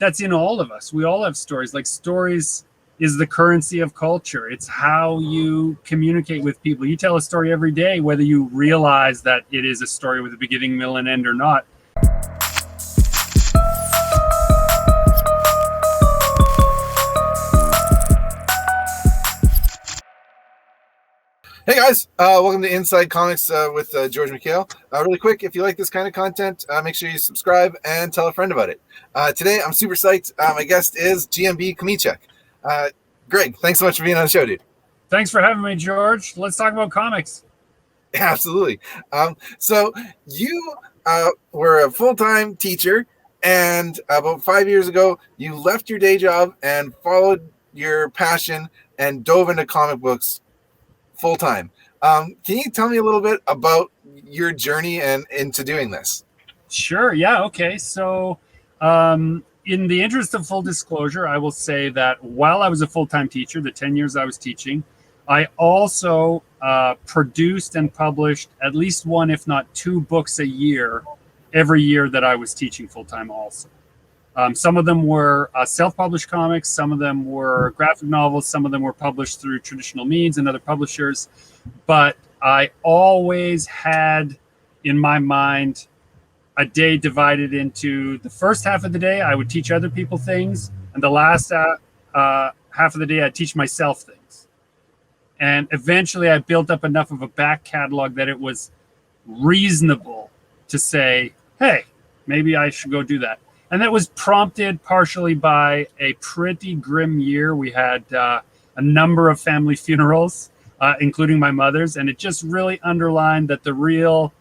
that's in all of us. We all have stories. Like, stories is the currency of culture. It's how you communicate with people. You tell a story every day, whether you realize that it is a story with a beginning, middle, and end or not. Hey guys, welcome to Inside Comics with George Michail. Really quick, if you like this kind of content, make sure you subscribe and tell a friend about it. Today, I'm super psyched. My guest is GMB Chomichuk. Greg, thanks so much for being on the show, dude. Thanks for having me, George. Let's talk about comics. Absolutely. So you were a full-time teacher, and about 5 years ago, you left your day job and followed your passion and dove into comic books full time. Can you tell me a little bit about your journey and into doing this? Sure. Yeah. Okay. So, in the interest of full disclosure, I will say that while I was a full-time teacher, the 10 years I was teaching, I also produced and published at least one, if not two books a year, every year that I was teaching full-time also. Some of them were self-published comics. Some of them were graphic novels. Some of them were published through traditional means and other publishers. But I always had in my mind a day divided into the first half of the day, I would teach other people things. And the last half of the day, I'd teach myself things. And eventually I built up enough of a back catalog that it was reasonable to say, hey, maybe I should go do that. And that was prompted partially by a pretty grim year. We had a number of family funerals, including my mother's, and it just really underlined that the real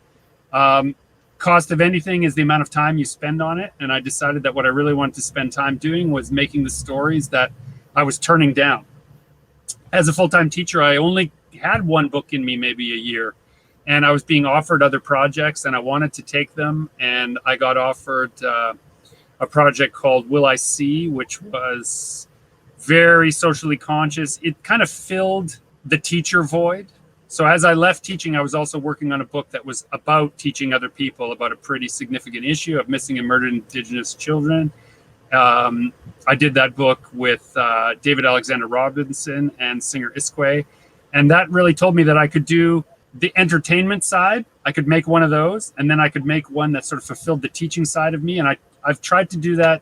cost of anything is the amount of time you spend on it. And I decided that what I really wanted to spend time doing was making the stories that I was turning down. As a full-time teacher, I only had one book in me maybe a year, and I was being offered other projects, and I wanted to take them, and I got offered a project called Will I See, which was very socially conscious. It kind of filled the teacher void. So as I left teaching, I was also working on a book that was about teaching other people about a pretty significant issue of missing and murdered Indigenous children. I did that book with David Alexander Robinson and singer Iskway. And that really told me that I could do the entertainment side. I could make one of those, and then I could make one that sort of fulfilled the teaching side of me. And I've tried to do that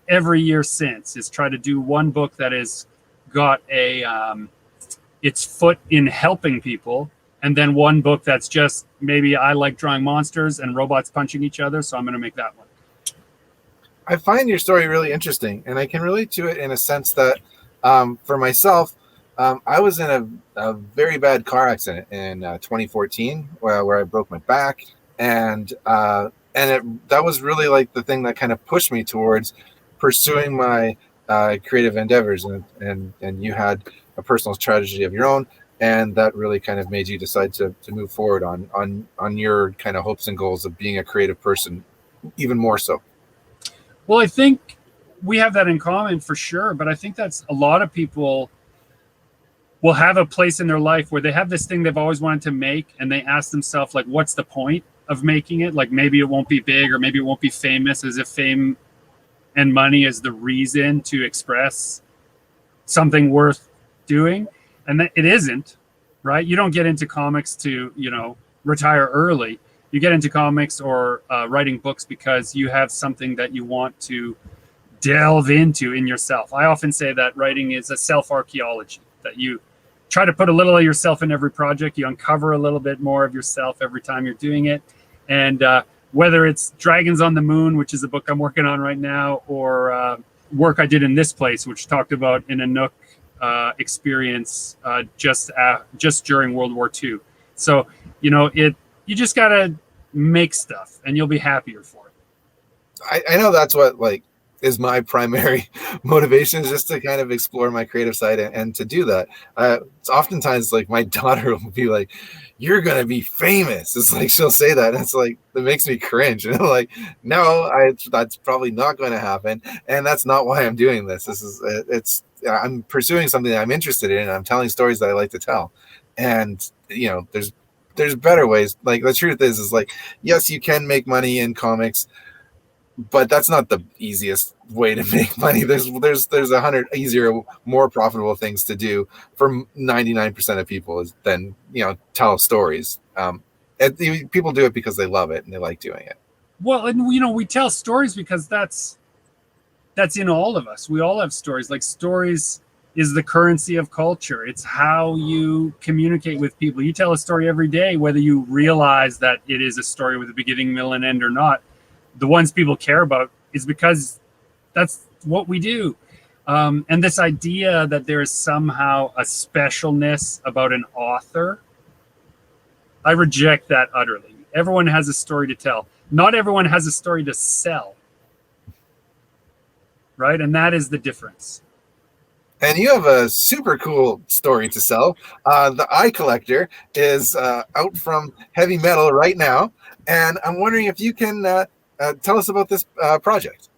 every year since, is try to do one book that has got its foot in helping people, and then one book that's just, maybe I like drawing monsters and robots punching each other, so I'm going to make that one. I find your story really interesting, and I can relate to it in a sense that for myself, I was in a very bad car accident in 2014 where I broke my back, and that was really like the thing that kind of pushed me towards pursuing my creative endeavors. And you had a personal tragedy of your own, and that really kind of made you decide to move forward on your kind of hopes and goals of being a creative person, even more so. Well, I think we have that in common for sure, but I think that's a lot of people will have a place in their life where they have this thing they've always wanted to make, and they ask themselves, like, what's the point of making it? Like, maybe it won't be big, or maybe it won't be famous, as if fame and money is the reason to express something worth doing. And it isn't, right? You don't get into comics to, retire early. You get into comics or writing books because you have something that you want to delve into in yourself. I often say that writing is a self-archaeology, that you try to put a little of yourself in every project. You uncover a little bit more of yourself every time you're doing it. And whether it's Dragons on the Moon, which is a book I'm working on right now, or work I did in This Place, which talked about in a Nook experience just during World War II. So, you just got to make stuff and you'll be happier for it. I know that's what is my primary motivation, is just to kind of explore my creative side and to do that. It's oftentimes like my daughter will be like, "You're gonna be famous." It's like she'll say that, and it's like it makes me cringe. And I'm like, no, that's probably not going to happen, and that's not why I'm doing this. I'm pursuing something that I'm interested in, and I'm telling stories that I like to tell. And there's better ways. Like, the truth is like, yes, you can make money in comics, but that's not the easiest way to make money. There's 100 easier, more profitable things to do for 99% of people than tell stories. People do it because they love it and they like doing it. Well, and we tell stories because that's in all of us. We all have stories. Like, stories is the currency of culture. It's how you communicate with people. You tell a story every day, whether you realize that it is a story with a beginning, middle, and end or not. The ones people care about is because that's what we do. And this idea that there is somehow a specialness about an author, I reject that utterly. Everyone has a story to tell. Not everyone has a story to sell. Right? And that is the difference. And you have a super cool story to sell. The Eye Collector is out from Heavy Metal right now. And I'm wondering if you can tell us about this project.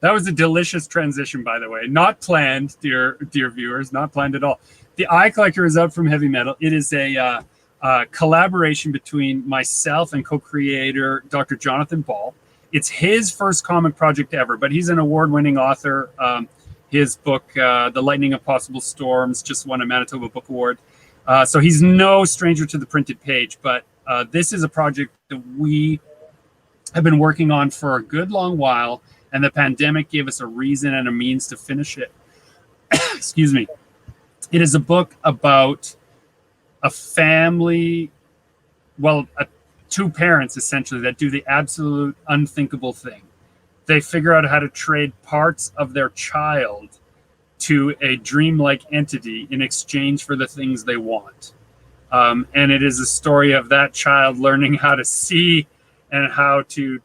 That was a delicious transition, by the way. Not planned, dear viewers, not planned at all. The Eye Collector is out from Heavy Metal. It is a collaboration between myself and co-creator Dr. Jonathan Ball. It's his first comic project ever, but he's an award-winning author. His book, The Lightning of Possible Storms, just won a Manitoba Book Award. So he's no stranger to the printed page, but this is a project that we have been working on for a good long while, and the pandemic gave us a reason and a means to finish it. Excuse me. It is a book about a family, two parents essentially, that do the absolute unthinkable thing. They figure out how to trade parts of their child to a dreamlike entity in exchange for the things they want. And it is a story of that child learning how to see and how to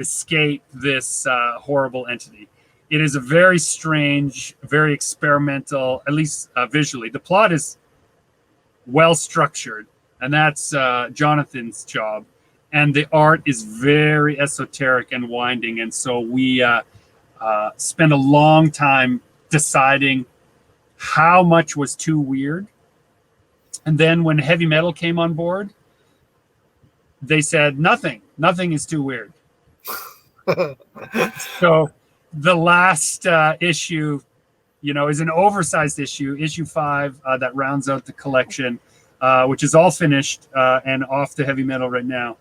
escape this horrible entity. It is a very strange, very experimental, at least visually. The plot is well structured, and that's Jonathan's job. And the art is very esoteric and winding. And so we spent a long time deciding how much was too weird. And then when Heavy Metal came on board, they said, nothing is too weird. So the last issue, is an oversized issue 5, that rounds out the collection, which is all finished and off to Heavy Metal right now.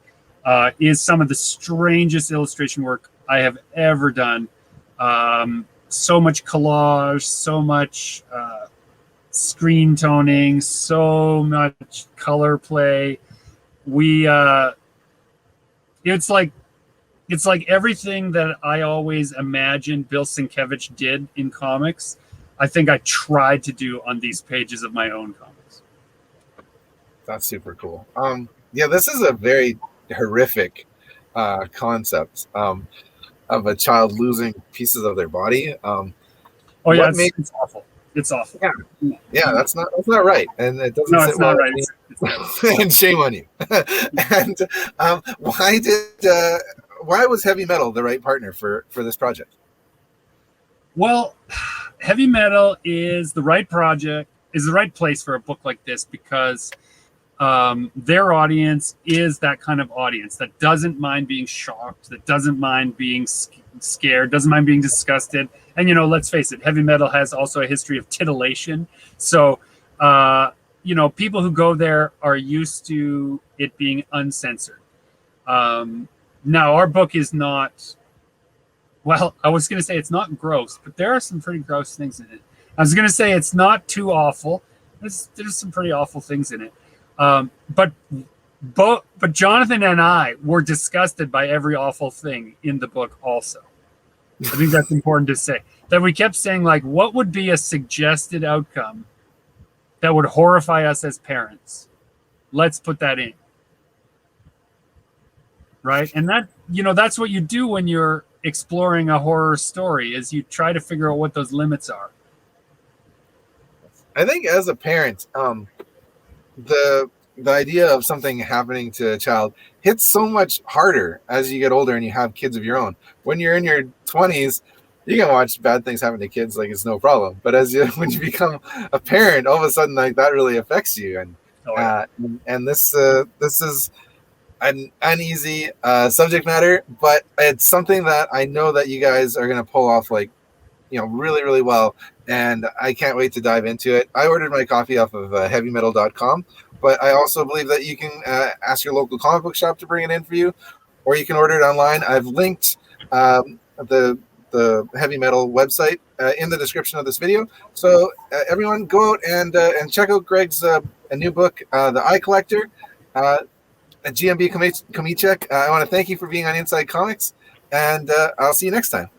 Is some of the strangest illustration work I have ever done. So much collage, so much screen toning, so much color play. It's like everything that I always imagined Bill Sienkiewicz did in comics. I think I tried to do on these pages of my own comics. That's super cool. This is a very horrific concept of a child losing pieces of their body. It's awful. It's awful. Yeah, that's not right, and it doesn't. No, it's not right. And shame on you. And why was Heavy Metal the right partner for this project? Well, Heavy Metal is the right project, is the right place for a book like this, because their audience is that kind of audience that doesn't mind being shocked, that doesn't mind being scared, doesn't mind being disgusted. And, let's face it, Heavy Metal has also a history of titillation. So, people who go there are used to it being uncensored. Now, our book is not, I was going to say it's not gross, but there are some pretty gross things in it. I was going to say it's not too awful. There's some pretty awful things in it. But Jonathan and I were disgusted by every awful thing in the book also. I think that's important to say. That we kept saying, what would be a suggested outcome that would horrify us as parents? Let's put that in. Right? And that, that's what you do when you're exploring a horror story, is you try to figure out what those limits are. I think as a parent, the idea of something happening to a child hits so much harder as you get older and you have kids of your own. When you're in your 20s, you can watch bad things happen to kids like it's no problem. But when you become a parent, all of a sudden that really affects you. And and this is an uneasy subject matter, but it's something that I know that you guys are going to pull off like, really, really well. And I can't wait to dive into it. I ordered my copy off of heavymetal.com, but I also believe that you can ask your local comic book shop to bring it in for you, or you can order it online. I've linked the Heavy Metal website in the description of this video. So everyone go out and check out Greg's a new book, The Eye Collector, at GMB Chomichuk. I want to thank you for being on Inside Comics, and I'll see you next time.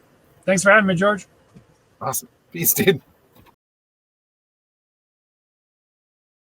Thanks for having me, George. Awesome. Peace, dude.